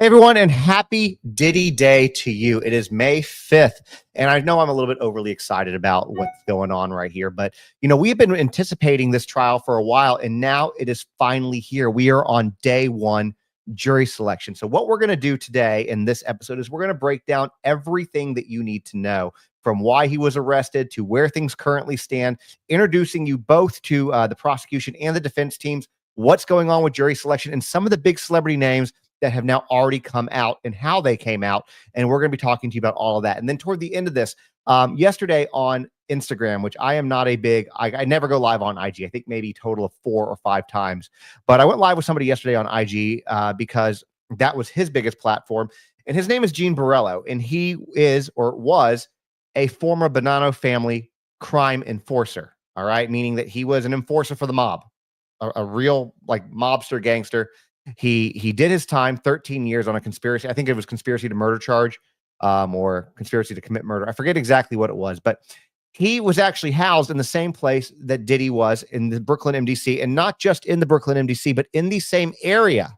Hey everyone, and happy Diddy Day to you. It is May 5th, and I know I'm a little bit overly excited about what's going on right here, but we have been anticipating this trial for a while, and now it is finally here. We are on day one, jury selection. So what we're going to do today in this episode is we're going to break down everything that you need to know, from why he was arrested to where things currently stand, introducing you both to the prosecution and the defense teams, what's going on with jury selection, and some of the big celebrity names that have now already come out and how they came out. And we're going to be talking to you about all of that. And then toward the end of this, yesterday on Instagram, which I am not a big, I never go live on IG. I think maybe total of 4 or 5 times. But I went live with somebody yesterday on IG because that was his biggest platform. And his name is Gene Barllo. And he is or was a former Bonanno family crime enforcer. All right. Meaning that he was an enforcer for the mob, a real like mobster gangster. He did his time, 13 years on a conspiracy. I think it was conspiracy to murder charge, or conspiracy to commit murder. I forget exactly what it was, but he was actually housed in the same place that Diddy was, in the Brooklyn MDC, and not just in the Brooklyn MDC, but in the same area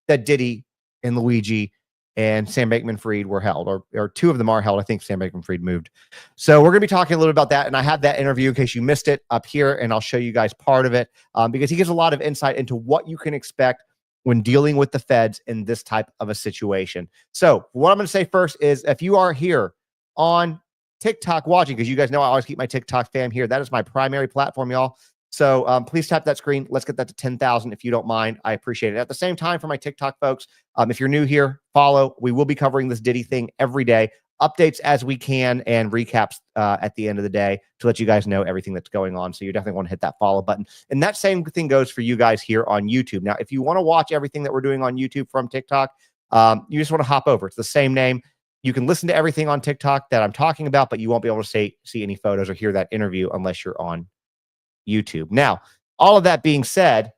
that Diddy and Luigi and Sam Bankman-Fried were held, or 2 of them are held. I think Sam Bankman-Fried moved. So we're going to be talking a little bit about that. And I have that interview in case you missed it up here, and I'll show you guys part of it because he gives a lot of insight into what you can expect when dealing with the feds in this type of a situation. So what I'm going to say first is, if you are here on TikTok watching, because you guys know I always keep my TikTok fam here. That is my primary platform, y'all. So please tap that screen. Let's get that to 10,000 if you don't mind. I appreciate it. At the same time, for my TikTok folks, if you're new here, follow. We will be covering this Diddy thing every day. Updates as we can and recaps at the end of the day to let you guys know everything that's going on. So you definitely want to hit that follow button. And that same thing goes for you guys here on YouTube. Now, if you want to watch everything that we're doing on YouTube from TikTok, you just want to hop over. It's the same name. You can listen to everything on TikTok that I'm talking about, but you won't be able to see any photos or hear that interview unless you're on YouTube. Now, all that being said,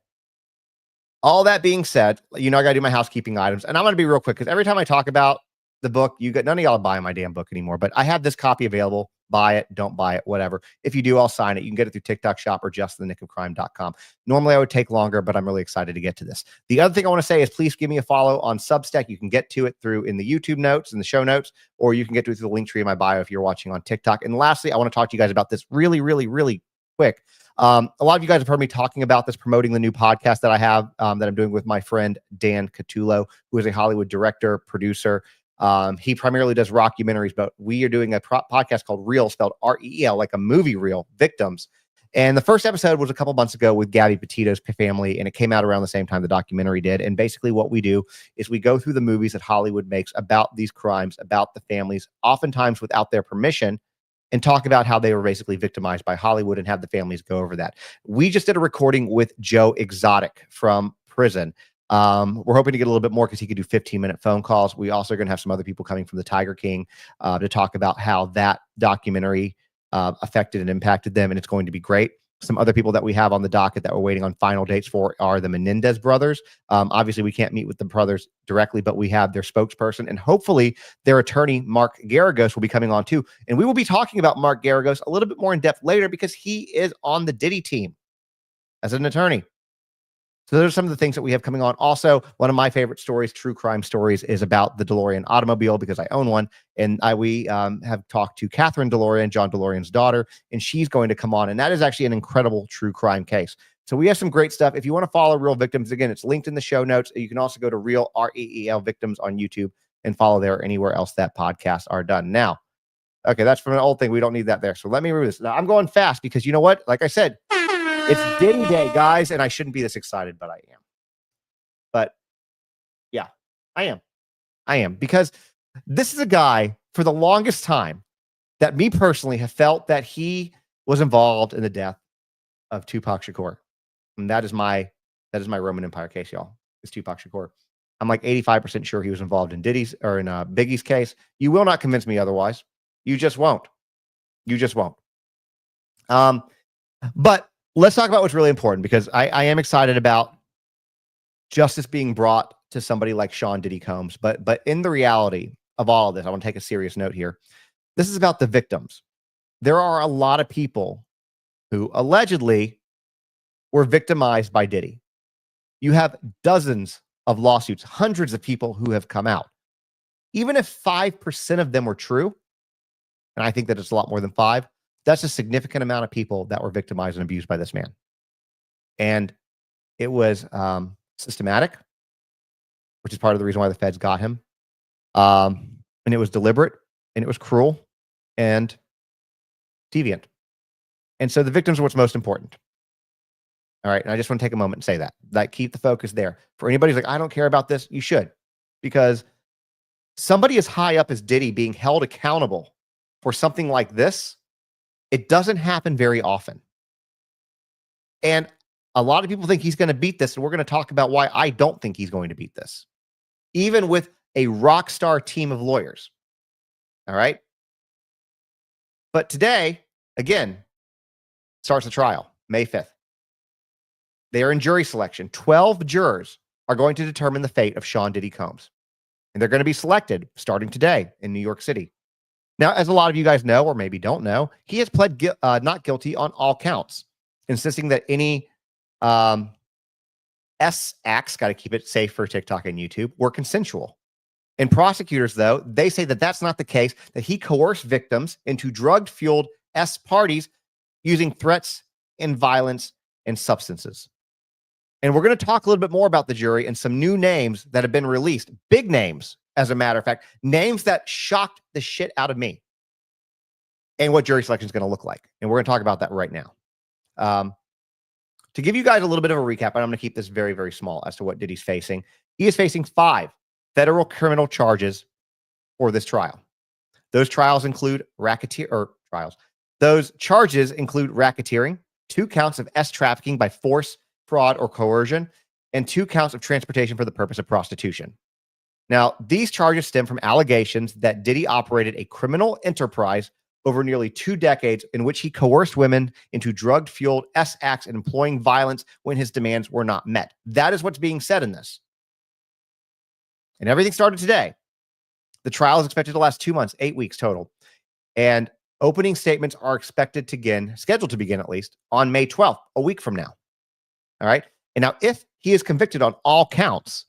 I got to do my housekeeping items. And I'm going to be real quick because every time I talk about the book, none of y'all buy my damn book anymore, but I have this copy available. Buy it, don't buy it, whatever. If you do, I'll sign it. You can get it through TikTok Shop or justthenickofcrime.com. Normally I would take longer, but I'm really excited to get to this. The other thing I want to say is please give me a follow on Substack. You can get to it through in the YouTube notes and the show notes, or you can get to it through the link tree in my bio if you're watching on TikTok. And lastly, I want to talk to you guys about this really, really, really quick. A lot of you guys have heard me talking about this, promoting the new podcast that I have that I'm doing with my friend Dan Catullo, who is a Hollywood director, producer. He primarily does rockumentaries, but we are doing a podcast called Reel, spelled R-E-E-L, like a movie reel, Victims. And the first episode was a couple months ago with Gabby Petito's family, and it came out around the same time the documentary did. And basically what we do is we go through the movies that Hollywood makes about these crimes, about the families, oftentimes without their permission, and talk about how they were basically victimized by Hollywood and have the families go over that. We just did a recording with Joe Exotic from prison. We're hoping to get a little bit more because he could do 15-minute phone calls. We also are going to have some other people coming from the Tiger King to talk about how that documentary affected and impacted them, and it's going to be great. Some other people that we have on the docket that we're waiting on final dates for are the Menendez brothers. Obviously, we can't meet with the brothers directly, but we have their spokesperson, and hopefully their attorney, Marc Garagos, will be coming on too. And we will be talking about Marc Garagos a little bit more in depth later because he is on the Diddy team as an attorney. So those are some of the things that we have coming on. Also, one of my favorite stories, true crime stories, is about the DeLorean automobile because I own one. And we have talked to Catherine DeLorean, John DeLorean's daughter, and she's going to come on. And that is actually an incredible true crime case. So we have some great stuff. If you want to follow Real Victims, again, it's linked in the show notes. You can also go to Real, R-E-E-L, Victims on YouTube and follow there or anywhere else that podcasts are done. Now, okay, that's from an old thing. We don't need that there. So let me remove this. Now, I'm going fast because you know what? Like I said, it's Diddy Day, guys, and I shouldn't be this excited, but I am. But yeah, I am because this is a guy for the longest time that me personally have felt that he was involved in the death of Tupac Shakur. And that is my Roman Empire case, y'all. It's Tupac Shakur. I'm like 85% sure he was involved in Diddy's or in Biggie's case. You will not convince me otherwise. You just won't. But let's talk about what's really important because I am excited about justice being brought to somebody like Sean Diddy Combs. But in the reality of all of this, I want to take a serious note here. This is about the victims. There are a lot of people who allegedly were victimized by Diddy. You have dozens of lawsuits, hundreds of people who have come out. Even if 5% of them were true, and I think that it's a lot more than 5, that's a significant amount of people that were victimized and abused by this man. And it was systematic, which is part of the reason why the feds got him. And it was deliberate, and it was cruel and deviant. And so the victims are what's most important. All right. And I just want to take a moment and say that. Like, keep the focus there. For anybody who's like, I don't care about this, you should. Because somebody as high up as Diddy being held accountable for something like this, it doesn't happen very often. And a lot of people think he's going to beat this, and we're going to talk about why I don't think he's going to beat this, even with a rock star team of lawyers. All right. But today, again, starts the trial, May 5th. They are in jury selection. 12 jurors are going to determine the fate of Sean Diddy Combs. And they're going to be selected starting today in New York City. Now, as a lot of you guys know, or maybe don't know, he has pled not guilty on all counts, insisting that any S acts, got to keep it safe for TikTok and YouTube, were consensual. And prosecutors, though, they say that that's not the case, that he coerced victims into drug-fueled S parties using threats and violence and substances. And we're going to talk a little bit more about the jury and some new names that have been released. Big names, as a matter of fact. Names that shocked the shit out of me. And what jury selection is going to look like. And we're going to talk about that right now. To give you guys a little bit of a recap, and I'm going to keep this very, very small as to what Diddy's facing. He is facing 5 federal criminal charges for this trial. Those trials include Those charges include racketeering, 2 counts of S trafficking by force, fraud, or coercion, and 2 counts of transportation for the purpose of prostitution. Now, these charges stem from allegations that Diddy operated a criminal enterprise over nearly 2 decades in which he coerced women into drug-fueled S acts and employing violence when his demands were not met. That is what's being said in this. And everything started today. The trial is expected to last 2 months, 8 weeks total. And opening statements are scheduled to begin at least, on May 12th, a week from now. All right. And now, if he is convicted on all counts,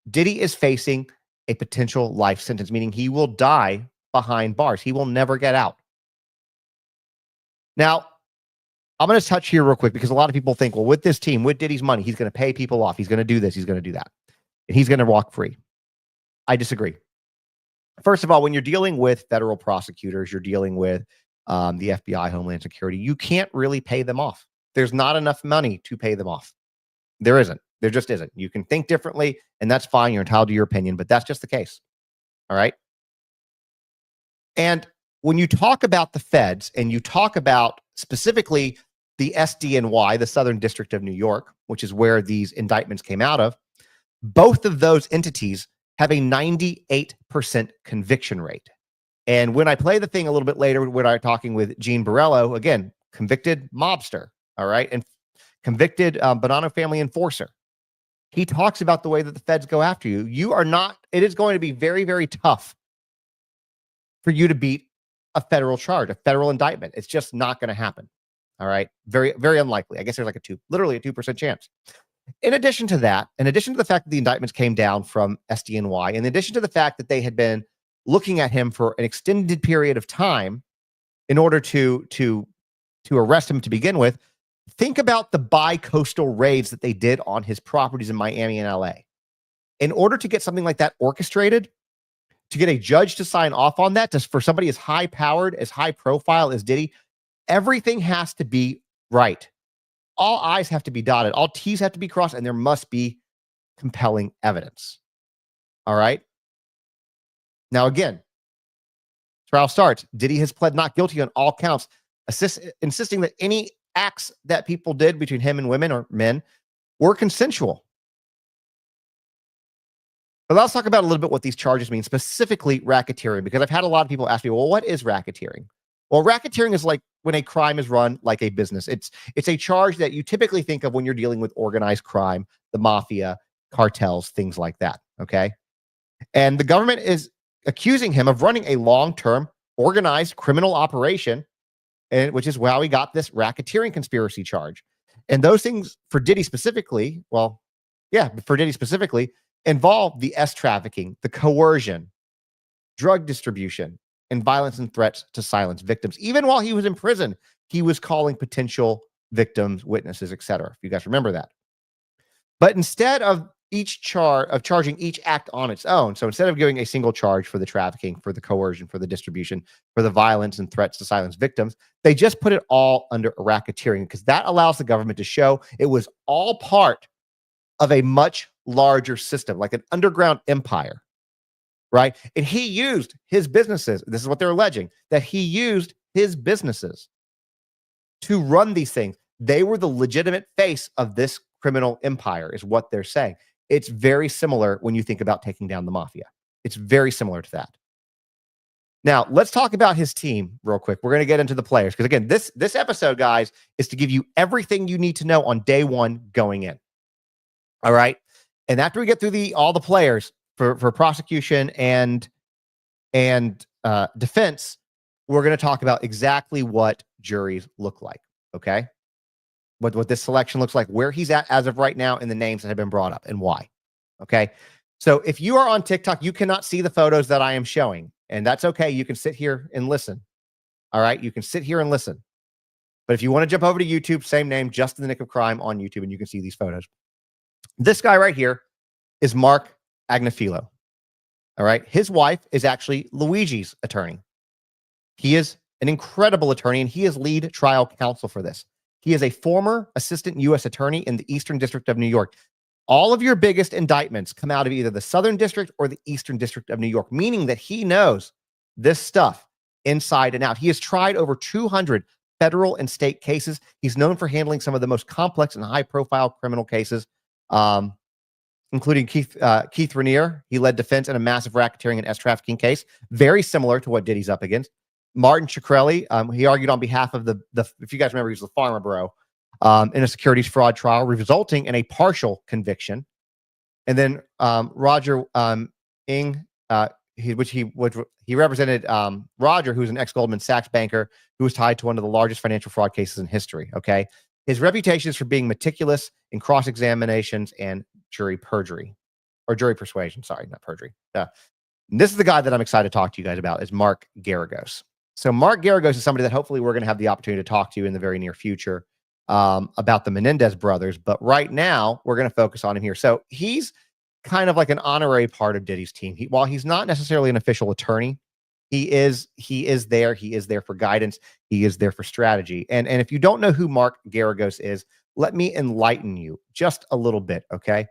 Diddy is facing a potential life sentence, meaning he will die behind bars. He will never get out. Now, I'm going to touch here real quick because a lot of people think, well, with this team, with Diddy's money, he's going to pay people off. He's going to do this. He's going to do that. And he's going to walk free. I disagree. First of all, when you're dealing with federal prosecutors, you're dealing with the FBI, Homeland Security, you can't really pay them off. There's not enough money to pay them off. There isn't. There just isn't. You can think differently, and that's fine. You're entitled to your opinion, but that's just the case. All right? And when you talk about the feds, and you talk about specifically the SDNY, the Southern District of New York, which is where these indictments came out of, both of those entities have a 98% conviction rate. And when I play the thing a little bit later, when I'm talking with Gene Barllo, again, convicted mobster, all right, and convicted Bonanno family enforcer, he talks about the way that the feds go after you. It is going to be very, very tough for you to beat a federal charge, a federal indictment. It's just not going to happen. All right. Very, very unlikely. I guess there's like literally a 2% chance. In addition to that, in addition to the fact that the indictments came down from SDNY, in addition to the fact that they had been looking at him for an extended period of time in order to arrest him to begin with, think about the bi-coastal raids that they did on his properties in Miami and LA. In order to get something like that orchestrated, to get a judge to sign off on that, for somebody as high-powered, as high-profile as Diddy, everything has to be right. All I's have to be dotted. All T's have to be crossed, and there must be compelling evidence. All right? Now, again, trial starts. Diddy has pled not guilty on all counts, insisting that any acts that people did between him and women or men were consensual. But let's talk about a little bit what these charges mean, specifically racketeering, because I've had a lot of people ask me, well, what is racketeering? Well, racketeering is like when a crime is run like a business. It's a charge that you typically think of when you're dealing with organized crime, the mafia, cartels, things like that, okay? And the government is accusing him of running a long-term organized criminal operation, and which is how he got this racketeering conspiracy charge. And those things for Diddy specifically, involved the trafficking, the coercion, drug distribution, and violence and threats to silence victims. Even while he was in prison, he was calling potential victims, witnesses, etc. If you guys remember that. But instead of charging each act on its own, so instead of giving a single charge for the trafficking, for the coercion, for the distribution, for the violence and threats to silence victims, they just put it all under racketeering, because that allows the government to show it was all part of a much larger system, like an underground empire, right? And he used his businesses. This is what they're alleging, that he used his businesses to run these things. They were the legitimate face of this criminal empire, is what they're saying. It's very similar when you think about taking down the mafia. It's very similar to that. Now, let's talk about his team real quick. We're going to get into the players, because again, this episode, guys, is to give you everything you need to know on day one going in. All right. And after we get through all the players for prosecution and defense, we're going to talk about exactly what juries look like. Okay. What this selection looks like, where he's at as of right now, and the names that have been brought up and why. Okay. So if you are on TikTok, you cannot see the photos that I am showing, and that's okay. You can sit here and listen. All right. You can sit here and listen. But if you want to jump over to YouTube, same name, Just in the Nick of Crime on YouTube, and you can see these photos. This guy right here is Marc Agnifilo. All right. His wife is actually Luigi's attorney. He is an incredible attorney, and he is lead trial counsel for this. He is a former assistant U.S. attorney in the Eastern District of New York. All of your biggest indictments come out of either the Southern District or the Eastern District of New York, meaning that he knows this stuff inside and out. He has tried over 200 federal and state cases. He's known for handling some of the most complex and high-profile criminal cases, including Keith Raniere. He led defense in a massive racketeering and trafficking case, very similar to what Diddy's up against. Martin Shkreli, he argued on behalf of the if you guys remember, he was the farmer bro, in a securities fraud trial, resulting in a partial conviction. And then Roger Ng, he represented Roger, who's an ex-Goldman Sachs banker who was tied to one of the largest financial fraud cases in history. Okay, his reputation is for being meticulous in cross-examinations and jury perjury, or jury persuasion. Sorry, not perjury. This is the guy that I'm excited to talk to you guys about, is Marc Geragos. So Marc Geragos is somebody that hopefully we're going to have the opportunity to talk to in the very near future about the Menendez brothers. But right now, we're going to focus on him here. So he's kind of like an honorary part of Diddy's team. While he's not necessarily an official attorney, he is there. He is there for guidance. He is there for strategy. And if you don't know who Marc Geragos is, let me enlighten you just a little bit, okay?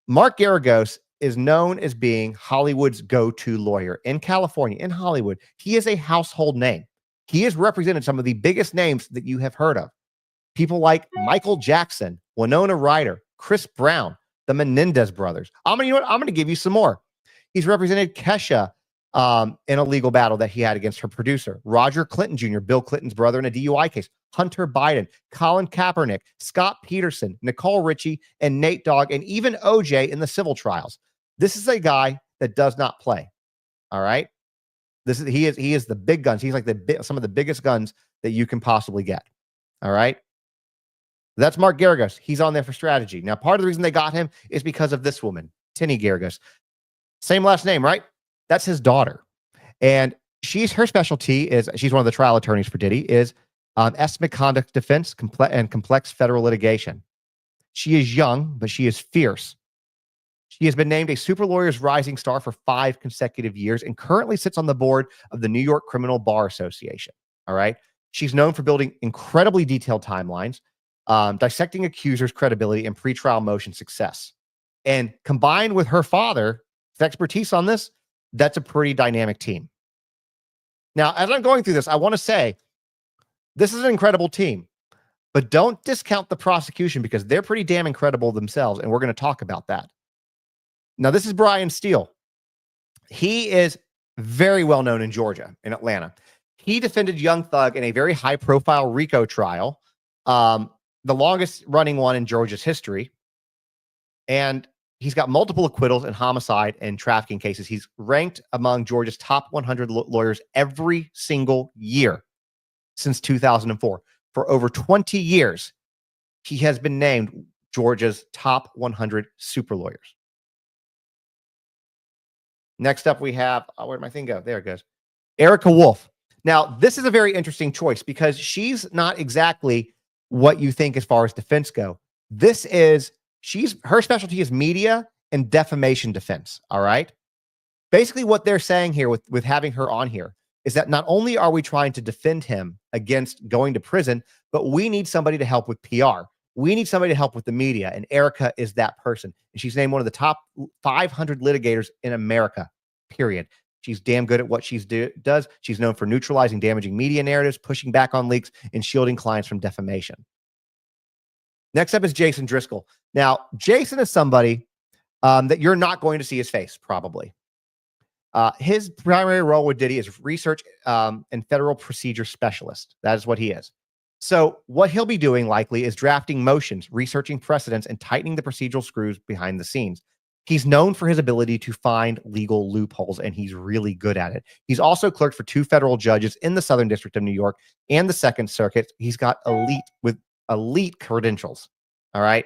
Marc Geragos is known as being Hollywood's go-to lawyer in California, in Hollywood. He is a household name. He has represented some of the biggest names that you have heard of. People like Michael Jackson, Winona Ryder, Chris Brown, the Menendez brothers. I'm going to give you some more. He's represented Kesha in a legal battle that he had against her producer, Roger Clinton Jr., Bill Clinton's brother, in a DUI case, Hunter Biden, Colin Kaepernick, Scott Peterson, Nicole Richie, and Nate Dogg, and even OJ in the civil trials. This is a guy that does not play. All right. He is the big guns. He's like some of the biggest guns that you can possibly get. All right. That's Marc Geragos. He's on there for strategy. Now, part of the reason they got him is because of this woman, Tinny Geragos. Same last name, right? That's his daughter. And her specialty is, she's one of the trial attorneys for Diddy, is estimate conduct defense and complex federal litigation. She is young, but she is fierce. She has been named a Super Lawyers Rising Star for 5 consecutive years and currently sits on the board of the New York Criminal Bar Association. All right. She's known for building incredibly detailed timelines, dissecting accusers' credibility and pretrial motion success. And combined with her father's expertise on this, that's a pretty dynamic team. Now, as I'm going through this, I want to say this is an incredible team, but don't discount the prosecution, because they're pretty damn incredible themselves. And we're going to talk about that. Now, this is Brian Steele. He is very well known in Georgia, in Atlanta. He defended Young Thug in a very high-profile RICO trial, the longest running one in Georgia's history. And he's got multiple acquittals in homicide and trafficking cases. He's ranked among Georgia's top 100 lawyers every single year since 2004. For over 20 years, he has been named Georgia's top 100 super lawyers. Next up, we have, where'd my thing go? There it goes. Erica Wolf. Now, this is a very interesting choice because she's not exactly what you think as far as defense go. Her specialty is media and defamation defense. All right. Basically, what they're saying here with having her on here is that not only are we trying to defend him against going to prison, but we need somebody to help with PR. We need somebody to help with the media. And Erica is that person. And she's named one of the top 500 litigators in America, period. She's damn good at what she does. She's known for neutralizing damaging media narratives, pushing back on leaks, and shielding clients from defamation. Next up is Jason Driscoll. Now, Jason is somebody that you're not going to see his face, probably. His primary role with Diddy is research and federal procedure specialist. That is what he is. So what he'll be doing likely is drafting motions, researching precedents, and tightening the procedural screws behind the scenes. He's known for his ability to find legal loopholes, and he's really good at it. He's also clerked for 2 federal judges in the Southern District of New York and the Second Circuit. He's got elite credentials. All right.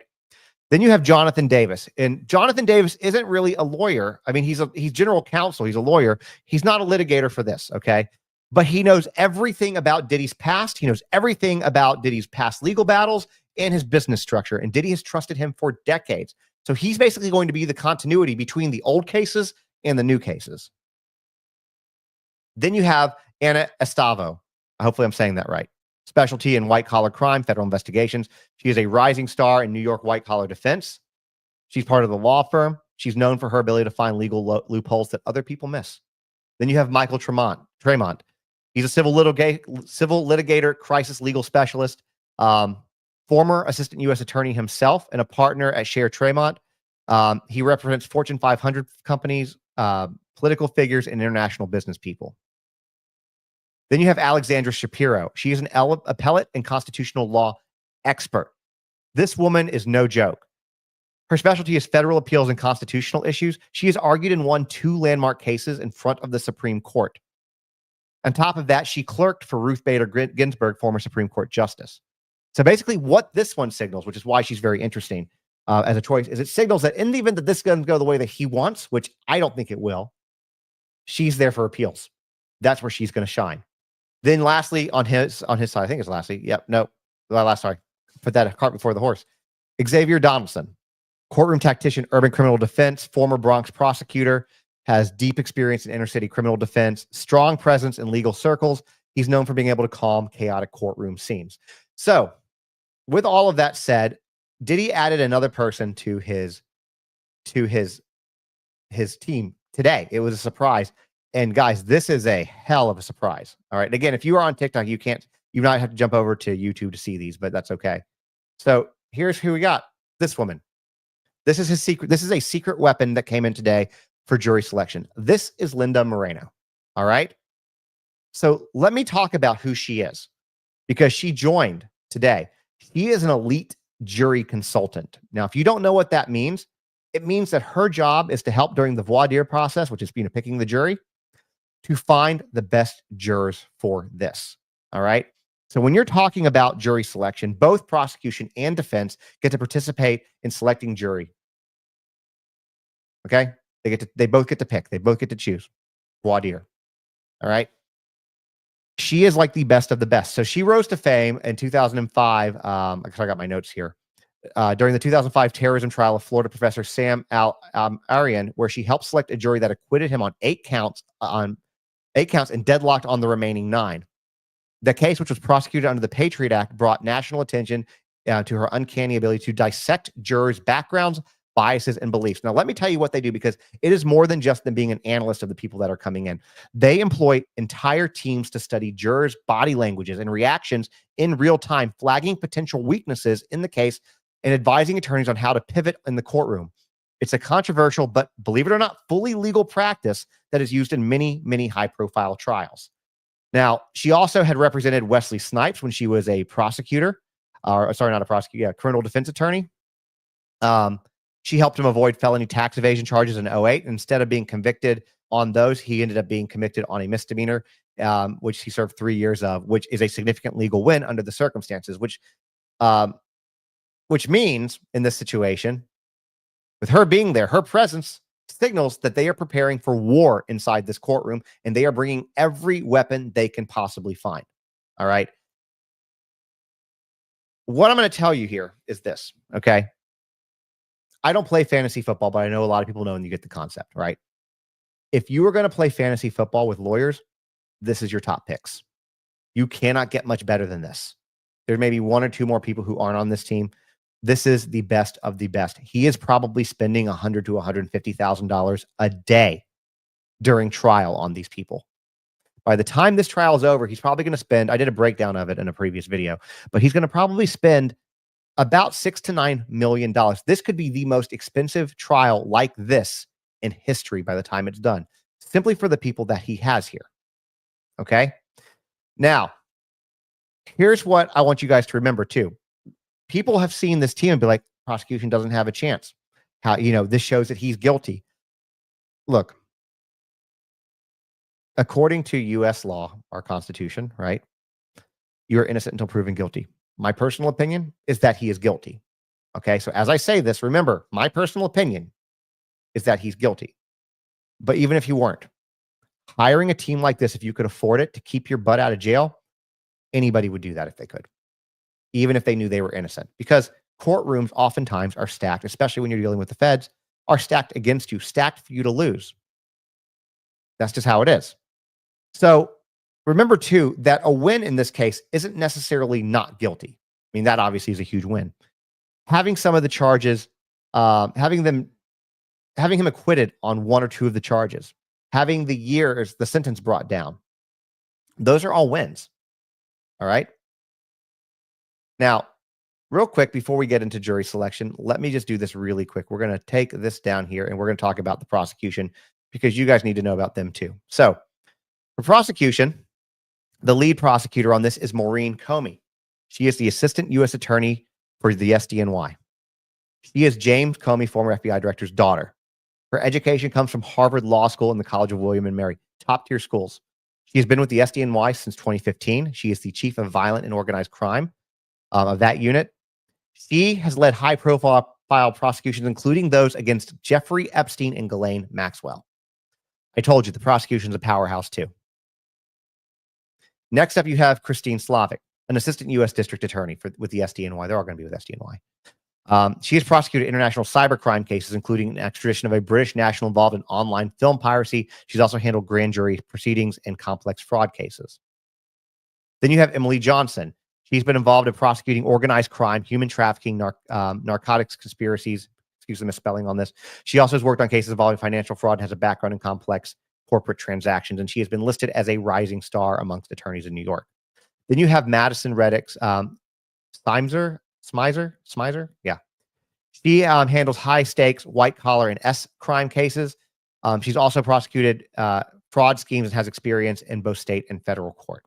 Then you have Jonathan Davis, and Jonathan Davis isn't really a lawyer. I mean, he's general counsel. He's a lawyer. He's not a litigator for this. Okay. But he knows everything about Diddy's past. He knows everything about Diddy's past legal battles and his business structure. And Diddy has trusted him for decades. So he's basically going to be the continuity between the old cases and the new cases. Then you have Anna Estavo. Hopefully I'm saying that right. Specialty in white-collar crime, federal investigations. She is a rising star in New York white-collar defense. She's part of the law firm. She's known for her ability to find legal loopholes that other people miss. Then you have Michael Tremont. He's a civil litigator, crisis legal specialist, former assistant U.S. attorney himself, and a partner at Share Tremont. He represents Fortune 500 companies, political figures, and international business people. Then you have Alexandra Shapiro. She is an appellate and constitutional law expert. This woman is no joke. Her specialty is federal appeals and constitutional issues. She has argued and won 2 landmark cases in front of the Supreme Court. On top of that, she clerked for Ruth Bader Ginsburg, former Supreme Court justice. So basically what this one signals, which is why she's very interesting as a choice, is it signals that in the event that this doesn't go the way that he wants, which I don't think it will, she's there for appeals. That's where she's going to shine. Then lastly, on his side, I think it's lastly. Yep. No. Sorry. Put that cart before the horse. Xavier Donaldson, courtroom tactician, urban criminal defense, former Bronx prosecutor, has deep experience in inner city criminal defense, strong presence in legal circles. He's known for being able to calm chaotic courtroom scenes. So with all of that said, Diddy added another person to his team today. It was a surprise. And guys, this is a hell of a surprise. All right. And again, if you are on TikTok, you might have to jump over to YouTube to see these, but that's okay. So here's who we got. This woman. This is his secret. This is a secret weapon that came in today for jury selection. This is Linda Moreno. All right. So let me talk about who she is because she joined today. She is an elite jury consultant. Now, if you don't know what that means, it means that her job is to help during the voir dire process, which is picking the jury, to find the best jurors for this. All right. So when you're talking about jury selection, both prosecution and defense get to participate in selecting jury. Okay. They both get to pick. They both get to choose. Voir dire. All right. She is like the best of the best. So she rose to fame in 2005. I got my notes here. During the 2005 terrorism trial of Florida professor Sam Arian, where she helped select a jury that acquitted him on 8 counts and deadlocked on the remaining 9. The case, which was prosecuted under the Patriot Act, brought national attention to her uncanny ability to dissect jurors' backgrounds, biases, and beliefs. Now, let me tell you what they do, because it is more than just them being an analyst of the people that are coming in. They employ entire teams to study jurors' body languages and reactions in real time, flagging potential weaknesses in the case and advising attorneys on how to pivot in the courtroom. It's a controversial, but believe it or not, fully legal practice that is used in many, many high-profile trials. Now, she also had represented Wesley Snipes when she was a prosecutor, criminal defense attorney. She helped him avoid felony tax evasion charges in 2008. Instead of being convicted on those, he ended up being convicted on a misdemeanor, which he served 3 years of, which is a significant legal win under the circumstances, which means in this situation, with her being there, her presence signals that they are preparing for war inside this courtroom, and they are bringing every weapon they can possibly find. All right. What I'm going to tell you here is this. Okay. I don't play fantasy football, but I know a lot of people know, and you get the concept, right? If you were going to play fantasy football with lawyers, this is your top picks. You cannot get much better than this. There may be one or two more people who aren't on this team. This is the best of the best. He is probably spending $100,000 to $150,000 a day during trial on these people. By the time this trial is over, he's probably going to spend, I did a breakdown of it in a previous video, but he's going to probably spend about $6 to $9 million. This could be the most expensive trial like this in history by the time it's done, simply for the people that he has here. Okay. Now, here's what I want you guys to remember too. People have seen this team and be like, prosecution doesn't have a chance. How, this shows that he's guilty. Look, according to US law, our Constitution, right? You're innocent until proven guilty. My personal opinion is that he is guilty. Okay. So as I say this, remember, my personal opinion is that he's guilty. But even if you weren't, hiring a team like this, if you could afford it to keep your butt out of jail, anybody would do that if they could, even if they knew they were innocent, because courtrooms oftentimes are stacked, especially when you're dealing with the feds, are stacked against you, stacked for you to lose. That's just how it is. So remember too, that a win in this case isn't necessarily not guilty. I mean, that obviously is a huge win. Having some of the charges, having him acquitted on one or two of the charges, having the sentence brought down, those are all wins. All right. Now, real quick, before we get into jury selection, let me just do this really quick. We're going to take this down here and we're going to talk about the prosecution because you guys need to know about them too. So for prosecution, the lead prosecutor on this is Maureen Comey. She is the assistant U.S. attorney for the SDNY. She is James Comey, former FBI director's daughter. Her education comes from Harvard Law School and the College of William and Mary, top tier schools. She has been with the SDNY since 2015. She is the chief of violent and organized crime of that unit. She has led high-profile prosecutions, including those against Jeffrey Epstein and Ghislaine Maxwell. I told you, the prosecution's a powerhouse, too. Next up, you have Christine Slavic, an assistant U.S. district attorney with the SDNY. They're all going to be with SDNY. She has prosecuted international cybercrime cases, including an extradition of a British national involved in online film piracy. She's also handled grand jury proceedings and complex fraud cases. Then you have Emily Johnson. She's been involved in prosecuting organized crime, human trafficking, narcotics conspiracies. Excuse the misspelling on this. She also has worked on cases involving financial fraud and has a background in complex corporate transactions, and she has been listed as a rising star amongst attorneys in New York. Then you have Madison Reddick Smizer. Yeah. She handles high stakes, white collar, and S crime cases. She's also prosecuted fraud schemes and has experience in both state and federal court.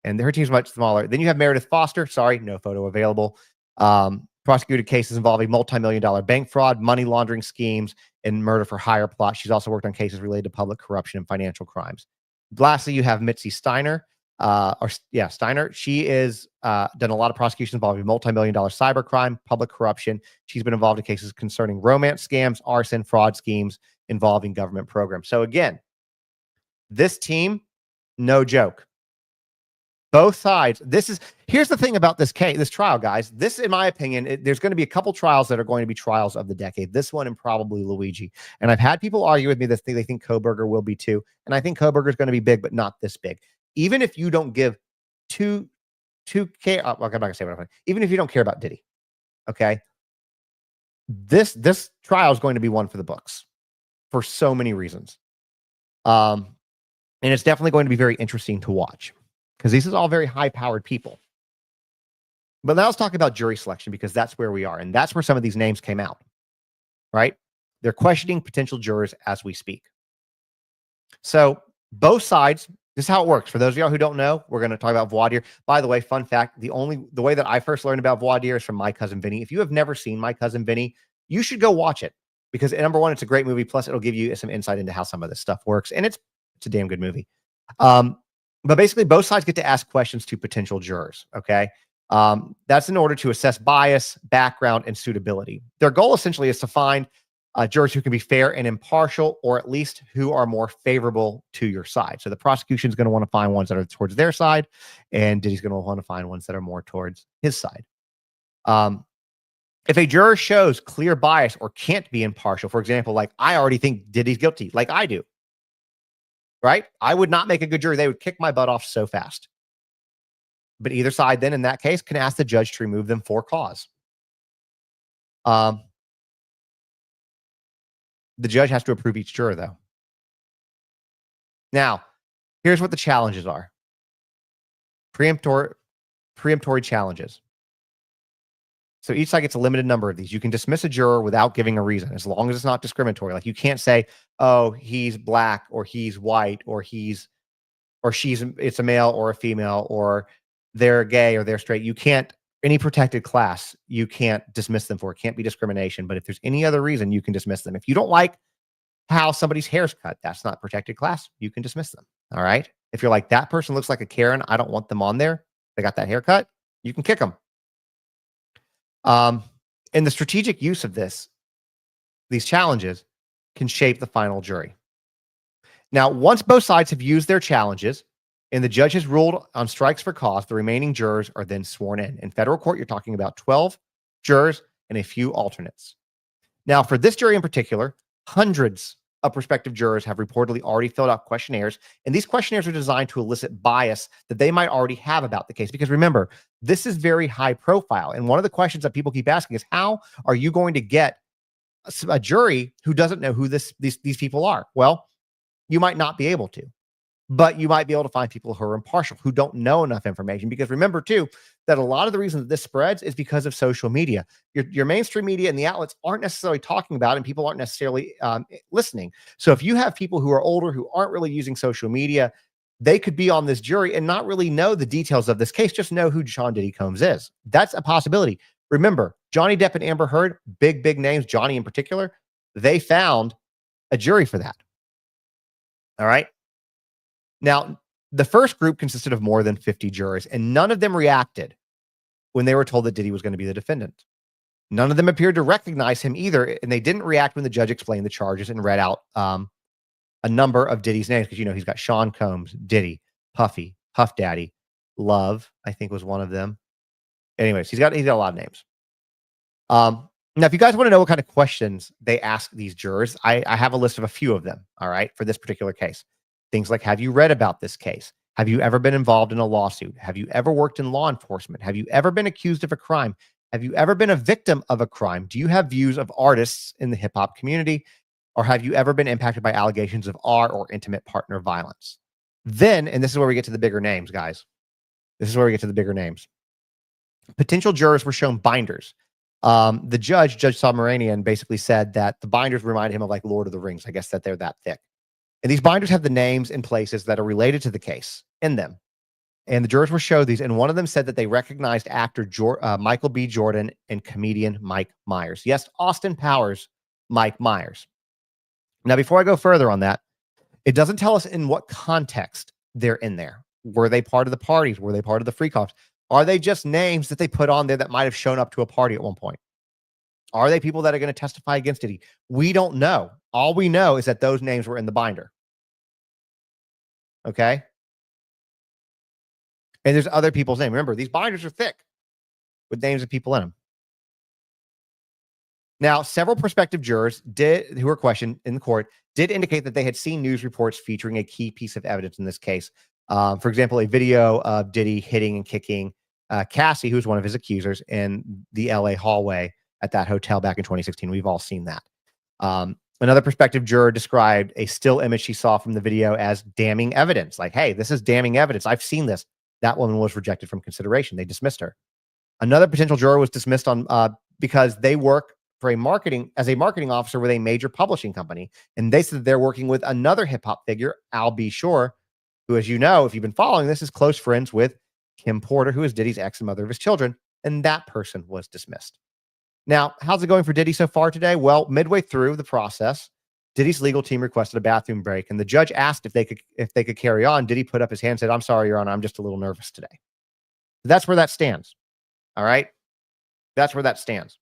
And her team's much smaller. Then you have Meredith Foster. Sorry, no photo available. Prosecuted cases involving multi-million-dollar bank fraud, money laundering schemes, and murder for hire plot. She's also worked on cases related to public corruption and financial crimes. Lastly, you have Mitzi Steiner. Steiner. She is done a lot of prosecutions involving multi-million-dollar cybercrime, public corruption. She's been involved in cases concerning romance scams, arson, fraud schemes involving government programs. So again, this team, no joke. Both sides. Here's the thing about this trial, guys. This, in my opinion, there's going to be a couple trials that are going to be trials of the decade. This one and probably Luigi. And I've had people argue with me that they think Kohberger will be too. And I think Kohberger is going to be big, but not this big. Even if you don't give I'm not going to say what I'm saying. Even if you don't care about Diddy, okay, this trial is going to be one for the books for so many reasons. And it's definitely going to be very interesting to watch because these is all very high-powered people. But now let's talk about jury selection because that's where we are, and that's where some of these names came out, right? They're questioning potential jurors as we speak. So both sides. This is how it works. For those of y'all who don't know, we're going to talk about voir dire. By the way, fun fact, the way that I first learned about voir dire is from My Cousin Vinny. If you have never seen My Cousin Vinny, you should go watch it because number one, it's a great movie. Plus it'll give you some insight into how some of this stuff works. And it's a damn good movie. But basically both sides get to ask questions to potential jurors. Okay. That's in order to assess bias, background, and suitability. Their goal essentially is to find jurors who can be fair and impartial, or at least who are more favorable to your side. So the prosecution is going to want to find ones that are towards their side, and Diddy's going to want to find ones that are more towards his side. Um, if a juror shows clear bias or can't be impartial, for example, like I already think Diddy's guilty, like I do, right? I would not make a good jury. They would kick my butt off so fast. But either side, then in that case, can ask the judge to remove them for cause. The judge has to approve each juror, though. Now, here's what the challenges are. Preemptory challenges. So each side gets a limited number of these. You can dismiss a juror without giving a reason, as long as it's not discriminatory. Like you can't say, oh, he's black or he's white or it's a male or a female or they're gay or they're straight. You can't, any protected class, you can't dismiss them for. It can't be discrimination. But if there's any other reason, you can dismiss them. If you don't like how somebody's hair's cut, that's not protected class. You can dismiss them. All right. If you're like, that person looks like a Karen, I don't want them on there, they got that haircut, you can kick them. And the strategic use of these challenges can shape the final jury. Now, once both sides have used their challenges and the judge has ruled on strikes for cause, the remaining jurors are then sworn in. In federal court, you're talking about 12 jurors and a few alternates. Now, for this jury in particular, hundreds of prospective jurors have reportedly already filled out questionnaires, and these questionnaires are designed to elicit bias that they might already have about the case. Because remember, this is very high profile, and one of the questions that people keep asking is, how are you going to get a jury who doesn't know who these people are? Well, you might not be able to, but you might be able to find people who are impartial, who don't know enough information. Because remember, too, that a lot of the reason that this spreads is because of social media. Your mainstream media and the outlets aren't necessarily talking about it, and people aren't necessarily listening. So if you have people who are older, who aren't really using social media, they could be on this jury and not really know the details of this case, just know who Sean Diddy Combs is. That's a possibility. Remember, Johnny Depp and Amber Heard, big names, Johnny in particular, they found a jury for that. All right. Now, the first group consisted of more than 50 jurors, and none of them reacted when they were told that Diddy was going to be the defendant. None of them appeared to recognize him either, and they didn't react when the judge explained the charges and read out a number of Diddy's names, because, he's got Sean Combs, Diddy, Puffy, Puff Daddy, Love, I think was one of them. Anyways, he's got a lot of names. Now, if you guys want to know what kind of questions they ask these jurors, I have a list of a few of them, all right, for this particular case. Things like, have you read about this case? Have you ever been involved in a lawsuit? Have you ever worked in law enforcement? Have you ever been accused of a crime? Have you ever been a victim of a crime? Do you have views of artists in the hip hop community? Or have you ever been impacted by allegations of art or intimate partner violence? Then, and this is where we get to the bigger names, guys. This is where we get to the bigger names. Potential jurors were shown binders. The Judge Submaranian, basically said that the binders reminded him of like Lord of the Rings. I guess that they're that thick. And these binders have the names and places that are related to the case in them. And the jurors were showed these, and one of them said that they recognized actor Michael B. Jordan and comedian Mike Myers. Yes, Austin Powers, Mike Myers. Now, before I go further on that, it doesn't tell us in what context they're in there. Were they part of the parties? Were they part of the free cops? Are they just names that they put on there that might have shown up to a party at one point? Are they people that are going to testify against Diddy? We don't know. All we know is that those names were in the binder. Okay? And there's other people's names. Remember, these binders are thick with names of people in them. Now, several prospective jurors who were questioned in the court did indicate that they had seen news reports featuring a key piece of evidence in this case. For example, a video of Diddy hitting and kicking Cassie, who was one of his accusers, in the LA hallway at that hotel back in 2016. We've all seen that. Another prospective juror described a still image she saw from the video as damning evidence. Like, hey, this is damning evidence. I've seen this. That woman was rejected from consideration. They dismissed her. Another potential juror was dismissed on because they work for as a marketing officer with a major publishing company. And they said that they're working with another hip hop figure, Al B. Shore, who, as you know, if you've been following this, is close friends with Kim Porter, who is Diddy's ex and mother of his children. And that person was dismissed. Now, how's it going for Diddy so far today? Well, midway through the process, Diddy's legal team requested a bathroom break, and the judge asked if they could carry on. Diddy put up his hand and said, "I'm sorry, Your Honor, I'm just a little nervous today." That's where that stands. All right? That's where that stands.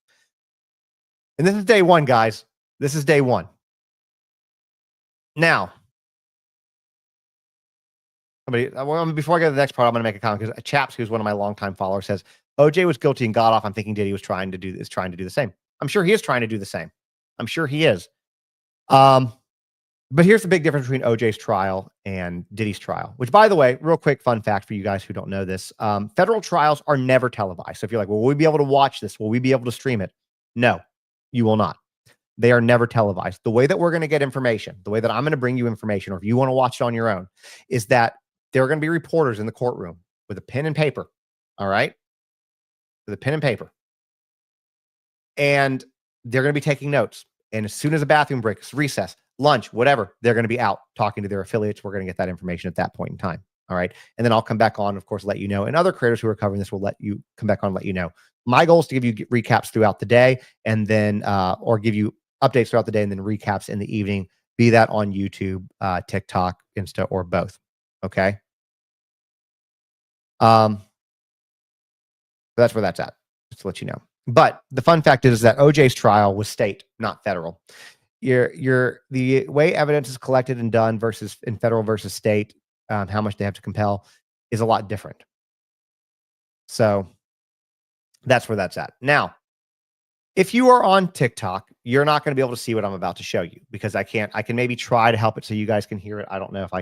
And this is day one, guys. This is day one. Now, before I go to the next part, I'm going to make a comment because Chaps, who's one of my longtime followers, says OJ was guilty and got off. I'm thinking Diddy was trying to do the same. I'm sure he is trying to do the same. I'm sure he is. But here's the big difference between OJ's trial and Diddy's trial, which, by the way, real quick fun fact for you guys who don't know this, federal trials are never televised. So if you're like, well, will we be able to watch this? Will we be able to stream it? No, you will not. They are never televised. The way that we're going to get information, the way that I'm going to bring you information, or if you want to watch it on your own, is that there are going to be reporters in the courtroom with a pen and paper. All right. With a pen and paper. And they're going to be taking notes. And as soon as a bathroom break, recess, lunch, whatever, they're going to be out talking to their affiliates. We're going to get that information at that point in time. All right. And then I'll come back on, of course, let you know. And other creators who are covering this will let you come back on and let you know. My goal is to give you recaps throughout the day and then, or give you updates throughout the day and then recaps in the evening, be that on YouTube, TikTok, Insta, or both. Okay. That's where that's at, just to let you know. But the fun fact is that OJ's trial was state, not federal. The way evidence is collected and done versus in federal versus state, how much they have to compel is a lot different. So that's where that's at. Now, if you are on TikTok, you're not going to be able to see what I'm about to show you because I can maybe try to help it so you guys can hear it. I don't know if I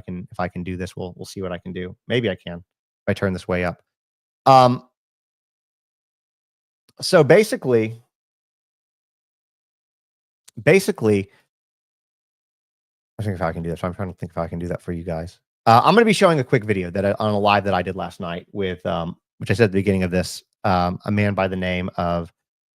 can do this. We'll see what I can do. Maybe I can if I turn this way up. So basically, I think if I can do this. I'm trying to think if I can do that for you guys. I'm going to be showing a quick video that on a live that I did last night with, which I said at the beginning of this, a man by the name of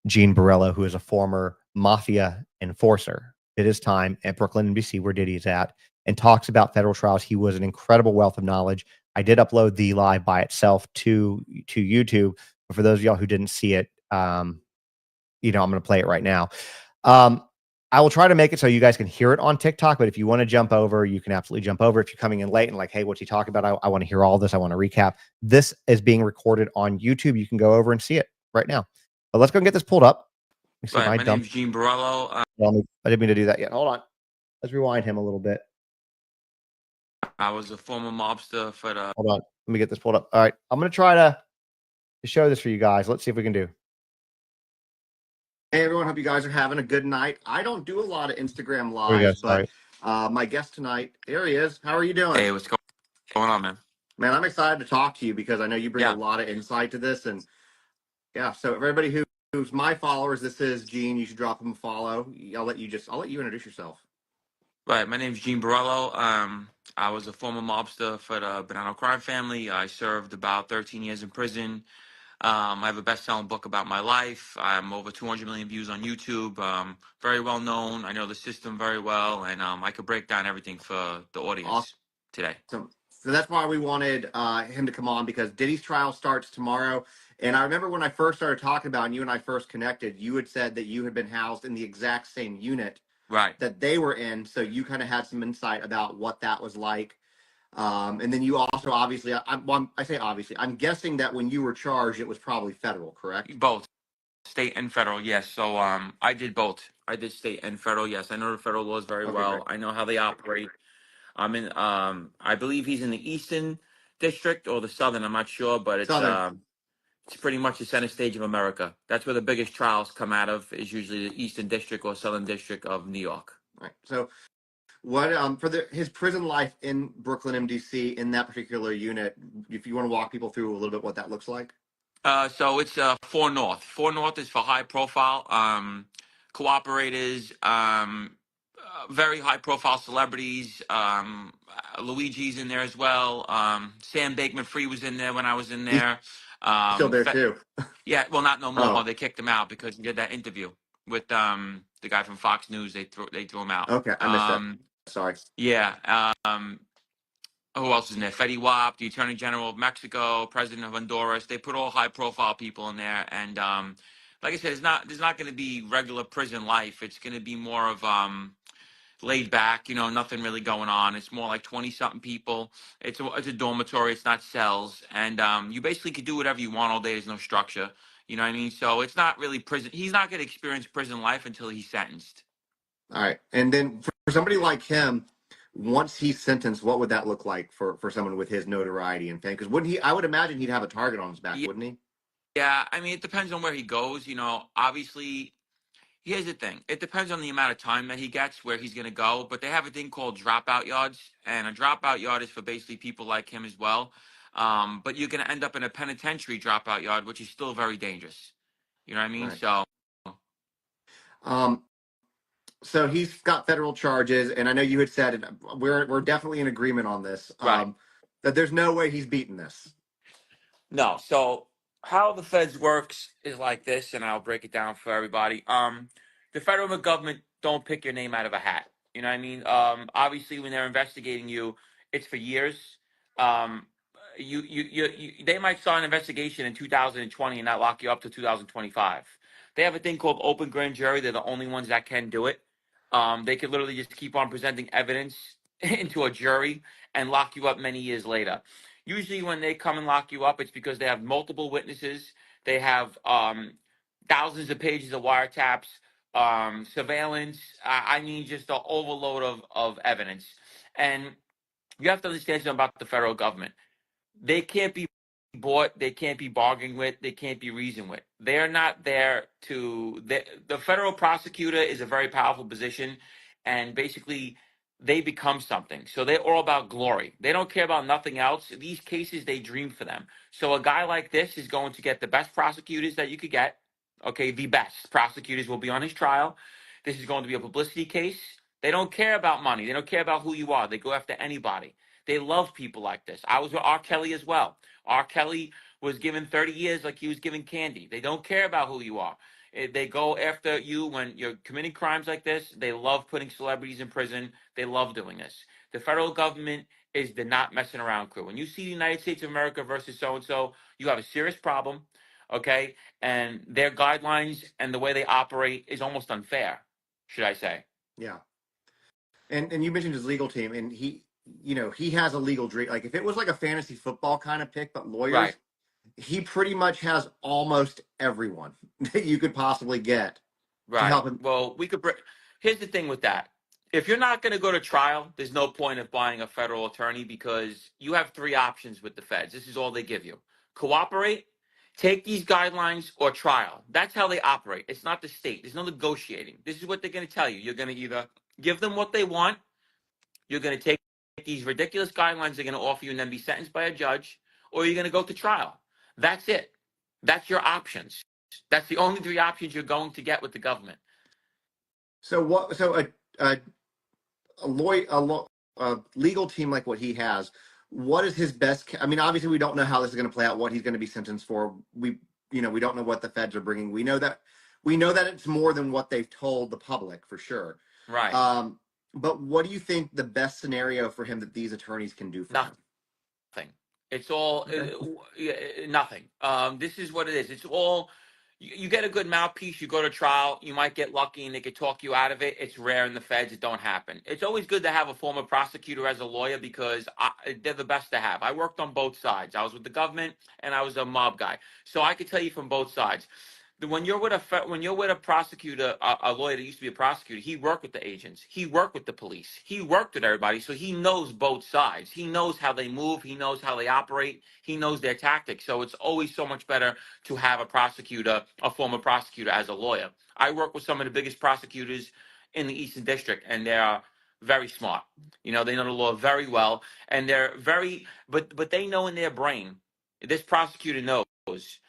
Gene Barllo, who is a former mafia enforcer, did his time at Brooklyn, NBC, where Diddy's at, and talks about federal trials. He was an incredible wealth of knowledge. I did upload the live by itself to YouTube, but for those of y'all who didn't see it, I'm going to play it right now. I will try to make it so you guys can hear it on TikTok, but if you want to jump over, you can absolutely jump over. If you're coming in late and like, hey, what's he talking about? I want to hear all this. I want to recap. This is being recorded on YouTube. You can go over and see it right now. But let's go and get this pulled up. My name's Gene Barllo. I didn't mean to do that yet. Hold on. Let's rewind him a little bit. I was a former mobster for the... Hold on. Let me get this pulled up. All right. I'm going to try to show this for you guys. Let's see if we can do. Hey, everyone. Hope you guys are having a good night. I don't do a lot of Instagram lives, but my guest tonight, there he is. How are you doing? Hey, what's going on, man? Man, I'm excited to talk to you because I know you bring a lot of insight to this. And yeah, so everybody who's my followers, this is Gene. You should drop him a follow. I'll let you introduce yourself. Right. My name's Gene Barllo. I was a former mobster for the Banana crime family. I served about 13 years in prison. I have a best-selling book about my life. I'm over 200 million views on YouTube. Very well known. I know the system very well, and I could break down everything for the audience today. So that's why we wanted him to come on, because Diddy's trial starts tomorrow. And I remember when I first started talking about it and you and I first connected, you had said that you had been housed in the exact same unit that they were in. So you kind of had some insight about what that was like. And then you also obviously, I say obviously, I'm guessing that when you were charged, it was probably federal, correct? Both. State and federal, yes. So I did both. I did state and federal, yes. I know the federal laws very well. Great. I know how they operate. I'm in I believe he's in the Eastern District or the Southern, I'm not sure, but it's pretty much the center stage of America. That's where the biggest trials come out of, is usually the Eastern District or Southern District of New York. Right. So what for his prison life in Brooklyn, MDC, in that particular unit, if you want to walk people through a little bit what that looks like. So it's 4 North. 4 North is for high profile cooperators, very high profile celebrities. Luigi's in there as well. Sam Bankman-Fried was in there when I was in there. Still there too. Yeah, well, not no more. They kicked him out because he did that interview with the guy from Fox News. They threw him out. Okay, I missed that. Sorry. Yeah. Who else is in there? Fetty Wap, the Attorney General of Mexico, President of Honduras. They put all high-profile people in there, and like I said, there's not going to be regular prison life. It's going to be more of laid back, nothing really going on. It's more like 20-something people. It's a dormitory. It's not cells, and you basically could do whatever you want all day. There's no structure. You know what I mean? So it's not really prison. He's not going to experience prison life until he's sentenced. All right. And then for somebody like him, once he's sentenced, what would that look like for someone with his notoriety and fame? Because wouldn't he? I would imagine he'd have a target on his back, Yeah, wouldn't he? yeah. I mean, it depends on where he goes. Obviously, here's the thing. It depends on the amount of time that he gets, where he's going to go. But they have a thing called dropout yards, and a dropout yard is for basically people like him as well. But you're going to end up in a penitentiary dropout yard, which is still very dangerous. You know what I mean? Right. So, Um, so he's got federal charges, and I know you had said, and we're definitely in agreement on this, right. that there's no way he's beating this. No. So how the feds works is like this, and I'll break it down for everybody. The federal government don't pick your name out of a hat. You know what I mean? Obviously, when they're investigating you, it's for years. Um, they might start an investigation in 2020 and not lock you up to 2025. They have a thing called open grand jury. They're the only ones that can do it. They could literally just keep on presenting evidence into a jury and lock you up many years later. Usually, when they come and lock you up, it's because they have multiple witnesses. They have thousands of pages of wiretaps, surveillance. I mean, just an overload of evidence. And you have to understand something about the federal government. They can't be bought, they can't be bargained with, they can't be reasoned with. They're not there to the federal prosecutor is a very powerful position, and basically they become something. So they're all about glory. They don't care about nothing else. These cases they dream for them. So a guy like this is going to get the best prosecutors that you could get. Okay, the best prosecutors will be on his trial. This is going to be a publicity case. They don't care about money. They don't care about who you are. They go after anybody. They love people like this. I was with R. Kelly as well. R. Kelly was given 30 years like he was given candy. They don't care about who you are. They go after you when you're committing crimes like this. They love putting celebrities in prison. They love doing this. The federal government is the not messing around crew. When you see the United States of America versus so and so, you have a serious problem, okay? And their guidelines and the way they operate is almost unfair, should I say? Yeah. And you mentioned his legal team, and he has a legal dream. Like if it was like a fantasy football kind of pick, but Right. lawyers, he pretty much has almost everyone that you could possibly get to Right. help him. Well, we could bring. Here's the thing with that. If you're not going to go to trial, there's no point of buying a federal attorney because you have three options with the feds. This is all they give you: cooperate, take these guidelines, or trial. That's how they operate. It's not the state. There's no negotiating. This is what they're going to tell you. You're going to either give them what they want, you're going to take these ridiculous guidelines they're going to offer you, and then be sentenced by a judge, or you're going to go to trial. That's it. That's your options. That's the only three options you're going to get with the government. So what? So a lawyer, a legal team like what he has. What is his best? I mean, obviously, we don't know how this is going to play out. What he's going to be sentenced for. We don't know what the feds are bringing. We know that it's more than what they've told the public for sure. Right. But what do you think the best scenario for him that these attorneys can do for him? Nothing. It's all Okay. nothing. This is what it is. It's all you get a good mouthpiece. You go to trial. You might get lucky, and they could talk you out of it. It's rare in the feds. It don't happen. It's always good to have a former prosecutor as a lawyer because they're the best to have. I worked on both sides. I was with the government, and I was a mob guy, so I could tell you from both sides. When you're with a prosecutor, a lawyer that used to be a prosecutor, he worked with the agents, he worked with the police, he worked with everybody, so he knows both sides. He knows how they move, he knows how they operate, he knows their tactics. So it's always so much better to have a former prosecutor, as a lawyer. I work with some of the biggest prosecutors in the Eastern District, and they're very smart. They know the law very well, and they're very, but they know in their brain. This prosecutor knows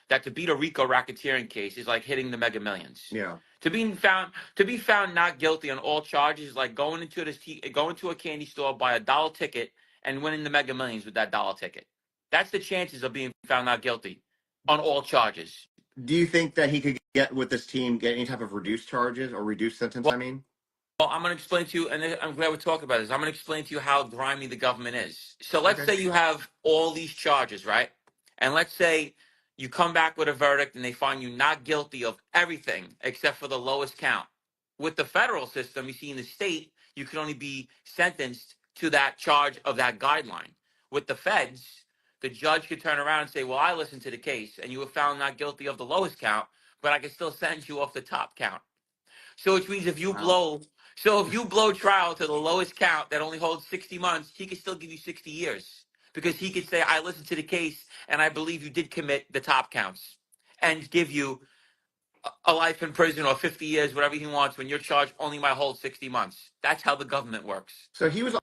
that to beat a RICO racketeering case is like hitting the Mega Millions. Yeah. To be found not guilty on all charges is like going to a candy store, buy $1 ticket, and winning the Mega Millions with that dollar ticket. That's the chances of being found not guilty on all charges. Do you think that he could get with this team get any type of reduced charges or reduced sentence? I mean, Well, I'm going to explain to you, and I'm glad we're talking about this. I'm going to explain to you how grimy the government is. So let's okay. say you have all these charges, right? And let's say you come back with a verdict and they find you not guilty of everything except for the lowest count. With the federal system, you see in the state, you can only be sentenced to that charge of that guideline. With the feds, the judge could turn around and say, well, I listened to the case and you were found not guilty of the lowest count, but I can still sentence you off the top count. So which means if you Wow. blow So if you blow trial to the lowest count that only holds 60 months, he could still give you 60 years because he could say, I listened to the case and I believe you did commit the top counts and give you a life in prison or 50 years, whatever he wants, when your charge only might hold 60 months. That's how the government works. So he was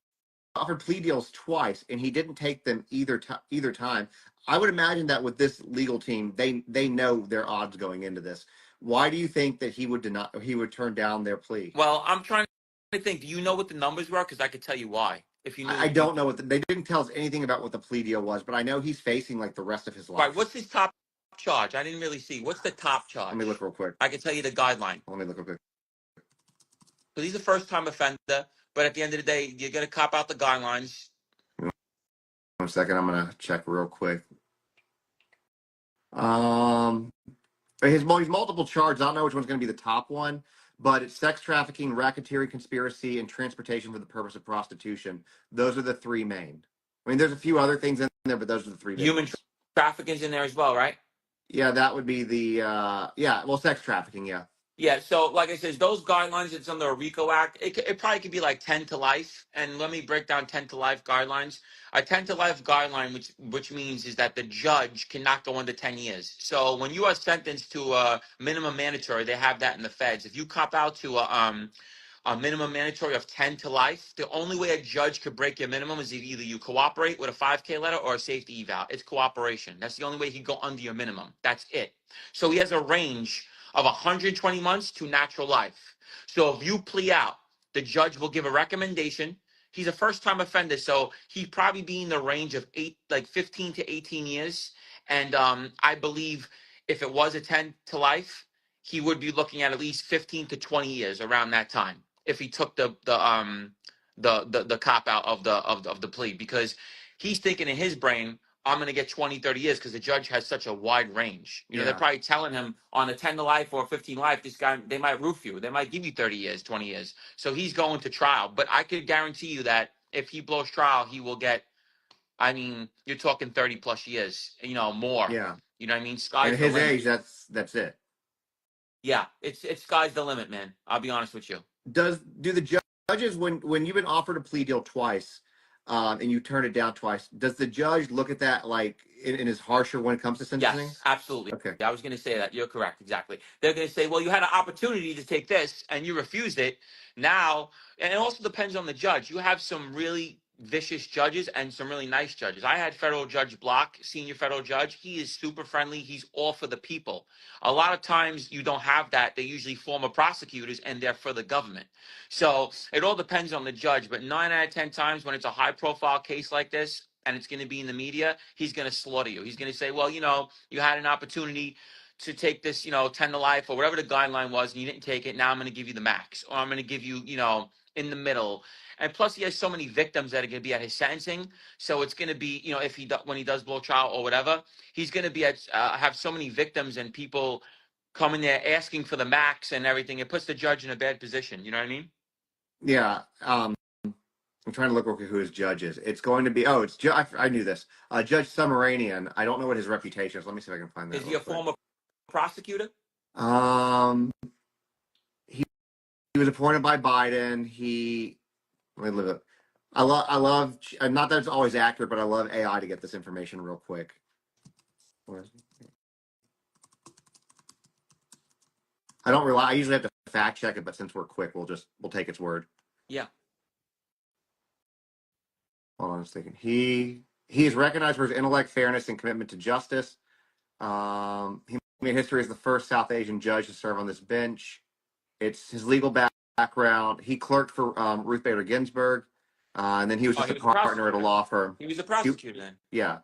offered plea deals twice, and he didn't take them either time. I would imagine that with this legal team, they know their odds going into this. Why do you think that he would turn down their plea? Well, I'm trying to think. Do you know what the numbers were? Because I could tell you why. If you knew, I don't know they didn't tell us anything about what the plea deal was, but I know he's facing like the rest of his life. Right. What's his top charge? I didn't really see. What's the top charge? Let me look real quick. I can tell you the guideline. Let me look real quick. So he's a first-time offender, but at the end of the day, you're gonna cop out the guidelines. 1 second, I'm gonna check real quick. He's multiple charges. I don't know which one's going to be the top one, but it's sex trafficking, racketeering, conspiracy, and transportation for the purpose of prostitution. Those are the three main. I mean, there's a few other things in there, but those are the three. Human trafficking's in there as well, right? Yeah, that would be the sex trafficking. Yeah. Yeah, so like I said, those guidelines, it's under a RICO Act. It probably could be like 10 to life. And let me break down 10 to life guidelines. A 10 to life guideline, which means is that the judge cannot go under 10 years. So when you are sentenced to a minimum mandatory, they have that in the feds. If you cop out to a minimum mandatory of 10 to life, the only way a judge could break your minimum is if either you cooperate with a 5K letter or a safety eval. It's cooperation. That's the only way he can go under your minimum. That's it. So he has a range of 120 months to natural life. So if you plea out, the judge will give a recommendation. He's a first-time offender, so he'd probably be in the range of 15 to 18 years. And I believe if it was a 10 to life, he would be looking at least 15 to 20 years around that time if he took the cop out of the plea, because he's thinking in his brain, I'm going to get 20, 30 years because the judge has such a wide range. You know, they're probably telling him on a 10 to life or 15 life, this guy, they might roof you. They might give you 30 years, 20 years. So he's going to trial. But I could guarantee you that if he blows trial, he will get, I mean, you're talking 30 plus years, you know, more. Yeah. You know what I mean? Sky's At his age, that's it. Yeah, it's sky's the limit, man. I'll be honest with you. Do the judges, when you've been offered a plea deal twice, and you turn it down twice, does the judge look at that like in his harsher when it comes to sentencing? Yes, absolutely. Okay. I was going to say that. You're correct. Exactly. They're going to say, well, you had an opportunity to take this and you refused it. Now, and it also depends on the judge. You have some really vicious judges and some really nice judges. I had federal judge Block, senior federal judge. He is super friendly. He's all for the people. A lot of times you don't have that. They're usually former prosecutors and they're for the government. So it all depends on the judge. But 9 out of 10 times when it's a high profile case like this, and it's going to be in the media, he's going to slaughter you. He's going to say, well, you know, you had an opportunity to take this, you know, 10 to life or whatever the guideline was, and you didn't take it. Now I'm going to give you the max, or I'm going to give you, you know, in the middle. And plus, he has so many victims that are going to be at his sentencing. So it's going to be, you know, when he does blow trial or whatever, he's going to be have so many victims and people coming there asking for the max and everything. It puts the judge in a bad position. You know what I mean? Yeah. I'm trying to look who his judge is. It's going to be I knew this. Judge Summeranian. I don't know what his reputation is. Let me see if I can find that. Is he a former prosecutor? He was appointed by Biden. Let me live it. I love not that it's always accurate, but I love AI to get this information real quick. I usually have to fact check it, but since we're quick, we'll take its word. Yeah. Hold on a second. He is recognized for his intellect, fairness, and commitment to justice. He made history as the first South Asian judge to serve on this bench. It's his legal background. He clerked for Ruth Bader Ginsburg, and then he was just a partner at a law firm. He was a prosecutor then. Yeah.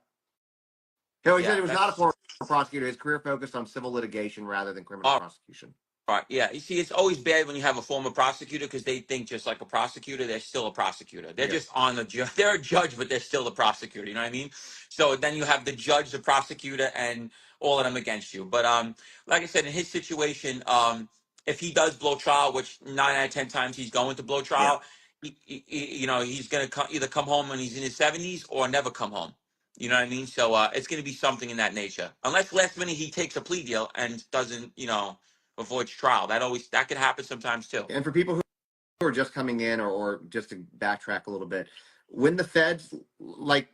He said he was not a former prosecutor. His career focused on civil litigation rather than criminal prosecution. Right. Yeah. You see, it's always bad when you have a former prosecutor because they think just like a prosecutor, they're still a prosecutor. They're just on the judge. They're a judge, but they're still the prosecutor. You know what I mean? So then you have the judge, the prosecutor, and all of them against you. But like I said, in his situation, if he does blow trial, which 9 out of 10 times he's going to blow trial, you know, he's going to either come home when he's in his 70s or never come home. You know what I mean? So it's going to be something in that nature. Unless last minute he takes a plea deal and doesn't, you know, avoids trial. That could happen sometimes too. And for people are just coming in, or just to backtrack a little bit, when the feds, like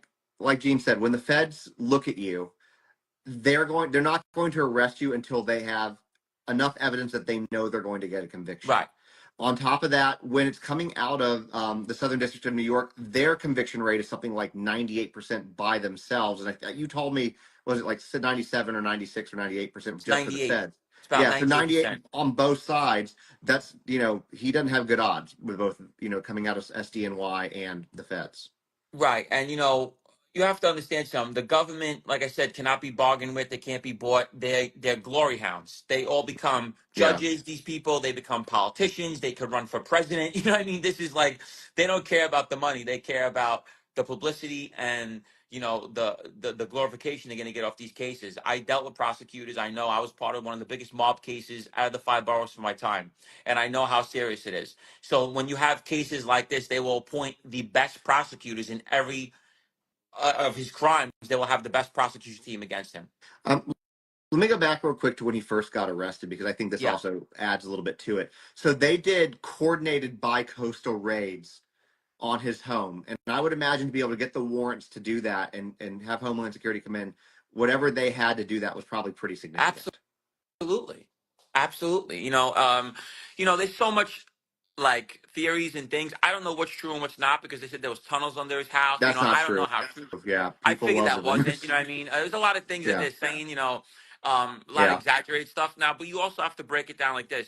Gene said, when the feds look at you, they're not going to arrest you until they have enough evidence that they know they're going to get a conviction. Right. On top of that, when it's coming out of the Southern District of New York, their conviction rate is something like 98% by themselves. And you told me, was it like 97 or 96 or 98% just 98. for the feds? It's about Yeah, so 98 98%. on both sides. That's, he doesn't have good odds with both, coming out of SDNY and the feds. Right. And, you have to understand something. The government, like I said, cannot be bargained with. They can't be bought. They're glory hounds. They all become judges, these people. They become politicians. They could run for president. You know what I mean? This is like, they don't care about the money. They care about the publicity and, the glorification they're going to get off these cases. I dealt with prosecutors. I know I was part of one of the biggest mob cases out of the 5 boroughs for my time. And I know how serious it is. So when you have cases like this, they will appoint the best prosecutors in every of his crimes. They will have the best prosecution team against him. Let me go back real quick to when he first got arrested, because I think this also adds a little bit to it. So they did coordinated bi-coastal raids on his home, and I would imagine to be able to get the warrants to do that and have Homeland Security come in, whatever they had to do that was probably pretty significant. Absolutely. There's so much like theories and things. I don't know what's true and what's not, because they said there was tunnels under his house. That's not I don't true. know how true. Yeah, I people figured love that the wasn't. rumors. You know what I mean? There's a lot of things that they're saying. A lot of exaggerated stuff now. But you also have to break it down like this: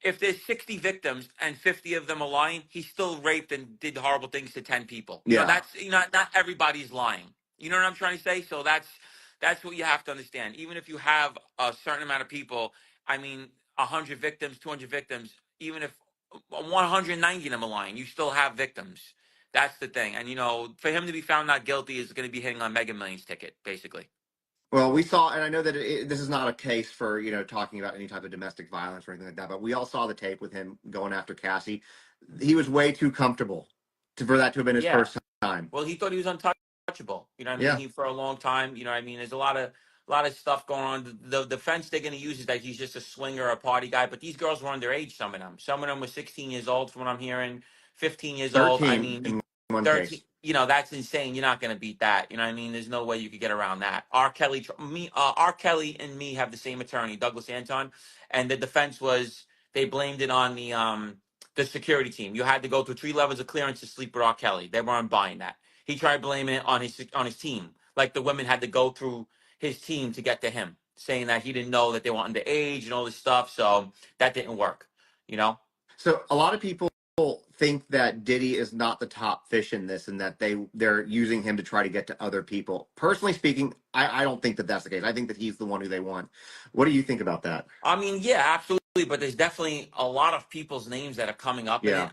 if there's 60 victims and 50 of them are lying, he still raped and did horrible things to 10 people. That's not everybody's lying. You know what I'm trying to say? So that's what you have to understand. Even if you have a certain amount of people, 100 victims, 200 victims, even if 190 of them are lying, you still have victims. That's the thing. And, for him to be found not guilty is going to be hitting on Mega Millions ticket, basically. Well, we saw, and I know that this is not a case for, talking about any type of domestic violence or anything like that, but we all saw the tape with him going after Cassie. He was way too comfortable for that to have been his first time. Well, he thought he was untouchable. You know what I mean? For a long time, there's a lot of stuff going on. The defense they're going to use is that he's just a swinger, a party guy. But these girls were underage, some of them. Some of them were 16 years old, from what I'm hearing, 15 years old. 13, case. That's insane. You're not going to beat that. You know what I mean? There's no way you could get around that. R. Kelly and me have the same attorney, Douglas Anton, and the defense was, they blamed it on the security team. You had to go through 3 levels of clearance to sleep with R. Kelly. They weren't buying that. He tried blaming it on his team, like the women had to go through his team to get to him, saying that he didn't know that they were underage and all this stuff. So that didn't work. So a lot of people think that Diddy is not the top fish in this, and that they're using him to try to get to other people. Personally speaking, I don't think that that's the case. I think that he's the one who they want. What do you think about that? Yeah, absolutely. But there's definitely a lot of people's names that are coming up in it.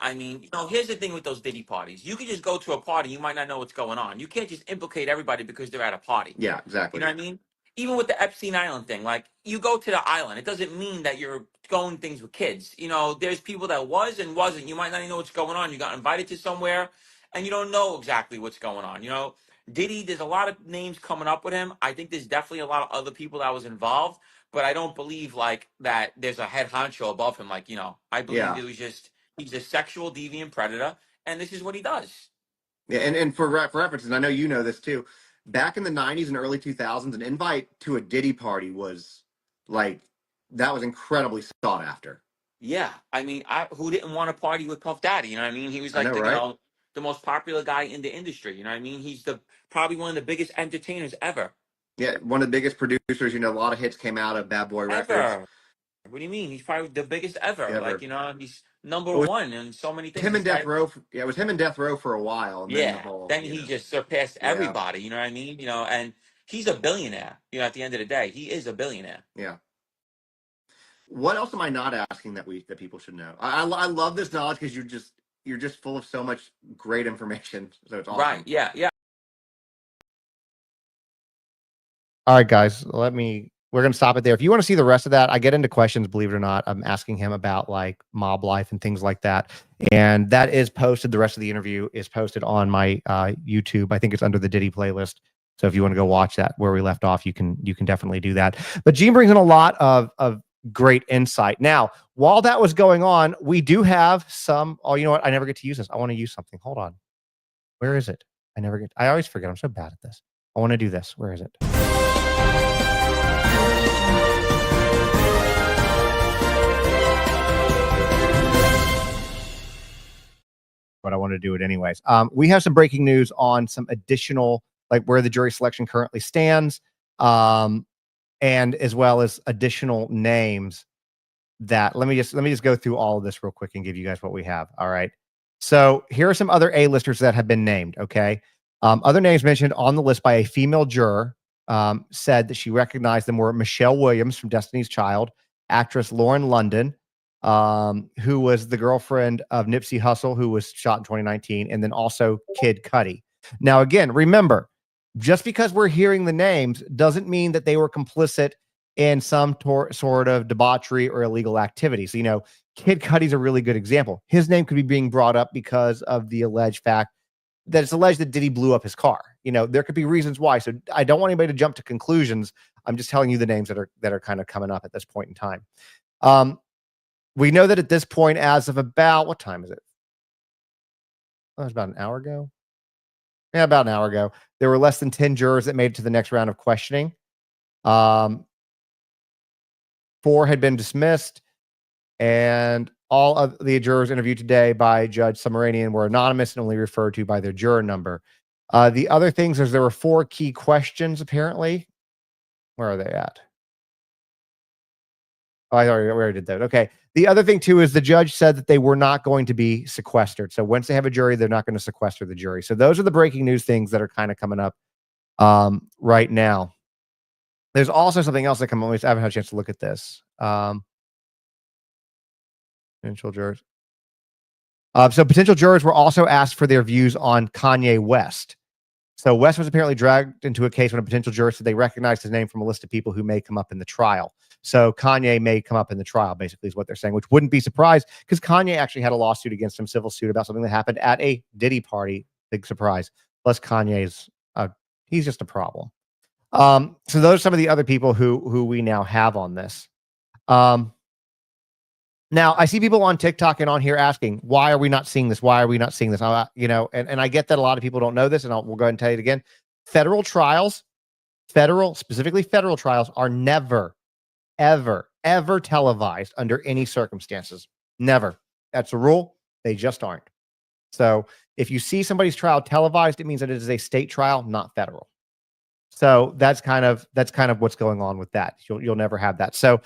Here's the thing with those Diddy parties. You could just go to a party, you might not know what's going on. You can't just implicate everybody because they're at a party. Yeah, exactly. You know what I mean? Even with the Epstein Island thing, like, you go to the island, it doesn't mean that you're going things with kids. There's people that was and wasn't. You might not even know what's going on. You got invited to somewhere and you don't know exactly what's going on. Diddy, there's a lot of names coming up with him. I think there's definitely a lot of other people that was involved, but I don't believe like that there's a head honcho above him. Like, I believe it was just, he's a sexual deviant predator, and this is what he does. Yeah, and for reference, and I know you know this too, back in the 90s and early 2000s, an invite to a Diddy party was like, that was incredibly sought after. Yeah, who didn't want to party with Puff Daddy? You know what I mean? He was like the most popular guy in the industry. You know what I mean? He's probably one of the biggest entertainers ever. Yeah, one of the biggest producers. A lot of hits came out of Bad Boy Records. What do you mean? He's probably the biggest ever. Like, he's number one in so many things. Him and Death Row. Yeah, it was him and Death Row for a while. And then he just surpassed everybody. You know what I mean? And he's a billionaire. At the end of the day, he is a billionaire. Yeah. What else am I not asking that people should know? I love this knowledge because you're just full of so much great information. So it's awesome. Right. Yeah. Yeah. All right, guys, we're going to stop it there. If you want to see the rest of that, I get into questions, believe it or not. I'm asking him about like mob life and things like that. And that is posted. The rest of the interview is posted on my YouTube. I think it's under the Diddy playlist. So if you want to go watch that where we left off, you can definitely do that. But Gene brings in a lot of great insight. Now, while that was going on, we do have some. Oh, you know what? I never get to use this. I want to use something. Hold on. Where is it? I always forget. I'm so bad at this. I want to do this. Where is it? But I want to do it anyways. We have some breaking news on some additional, like where the jury selection currently stands, and as well as additional names that let me just go through all of this real quick and give you guys what we have. All right. So here are some other A-listers that have been named. Okay. Other names mentioned on the list by a female juror said that she recognized them were Michelle Williams from Destiny's Child, actress Lauren London, who was the girlfriend of Nipsey Hussle, who was shot in 2019, and then also Kid Cudi. Now, again, remember, just because we're hearing the names doesn't mean that they were complicit in some sort of debauchery or illegal activities. You know, Kid Cudi's a really good example. His name could be being brought up because of the alleged fact that it's alleged that Diddy blew up his car. You know, there could be reasons why. So I don't want anybody to jump to conclusions. I'm just telling you the names that are kind of coming up at this point in time. We know that at this point, as of about, what time is it? Oh, it was about an hour ago. Yeah, about an hour ago. There were less than 10 jurors that made it to the next round of questioning. 4 had been dismissed, and all of the jurors interviewed today by Judge Subramanian were anonymous and only referred to by their juror number. The other things is there were 4 key questions, apparently. Where are they at? Oh, we already did that. Okay. The other thing, too, is the judge said that they were not going to be sequestered. So once they have a jury, they're not going to sequester the jury. So those are the breaking news things that are kind of coming up right now. There's also something else that come on. I haven't had a chance to look at this. Potential jurors. So potential jurors were also asked for their views on Kanye West. So West was apparently dragged into a case when a potential juror said they recognized his name from a list of people who may come up in the trial. So Kanye may come up in the trial, basically, is what they're saying, which wouldn't be surprised because Kanye actually had a lawsuit against him, civil suit about something that happened at a Diddy party. Big surprise. Plus Kanye's, he's just a problem. So those are some of the other people who we now have on this. Now, I see people on TikTok and on here asking, why are we not seeing this? Why are we not seeing this? You know, and I get that a lot of people don't know this, and we'll go ahead and tell you it again. Federal trials, specifically federal trials, are never, ever, ever televised under any circumstances. Never. That's a rule. They just aren't. So if you see somebody's trial televised, it means that it is a state trial, not federal. So that's kind of what's going on with that. You'll never have that. So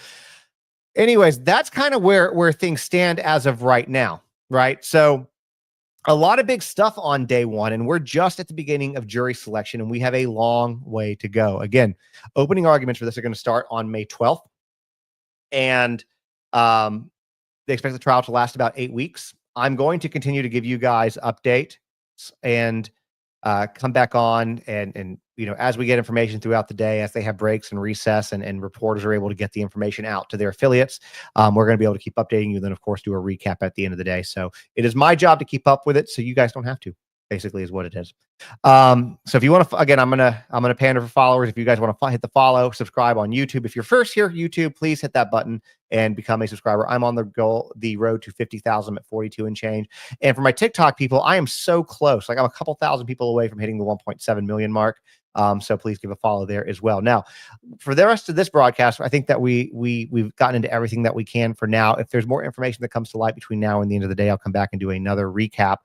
anyways, that's kind of where things stand as of right now, right? So a lot of big stuff on day one, and we're just at the beginning of jury selection, and we have a long way to go. Again, opening arguments for this are going to start on May 12th, and they expect the trial to last about 8 weeks. I'm going to continue to give you guys updates and come back on and you know, as we get information throughout the day, as they have breaks and recess and reporters are able to get the information out to their affiliates, we're going to be able to keep updating you. Then, of course, do a recap at the end of the day. So it is my job to keep up with it, so you guys don't have to. Basically, is what it is. So if you want to, again, I'm gonna pander for followers. If you guys want to hit the follow, subscribe on YouTube. If you're first here, YouTube, please hit that button and become a subscriber. I'm on the road to 50,000 at 42 and change. And for my TikTok people, I am so close. Like I'm a couple thousand people away from hitting the 1.7 million mark. So please give a follow there as well. Now, for the rest of this broadcast, I think that we've gotten into everything that we can for now. If there's more information that comes to light between now and the end of the day, I'll come back and do another recap.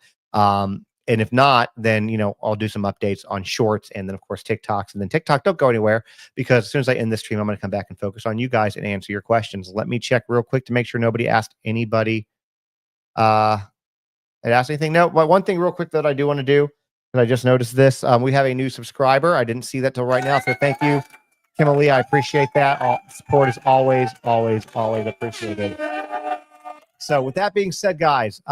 And if not, then, you know, I'll do some updates on shorts and then, of course, TikToks. And then TikTok, don't go anywhere because as soon as I end this stream, I'm going to come back and focus on you guys and answer your questions. Let me check real quick to make sure nobody asked anybody. Asked anything? No, but one thing real quick that I do want to do, and I just noticed this. We have a new subscriber. I didn't see that till right now. So thank you, Kimberly. I appreciate that. All support is always, always, always appreciated. So with that being said, guys,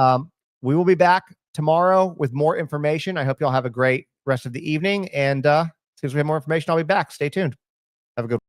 we will be back tomorrow with more information. I hope y'all have a great rest of the evening. And as soon as we have more information, I'll be back. Stay tuned. Have a good one.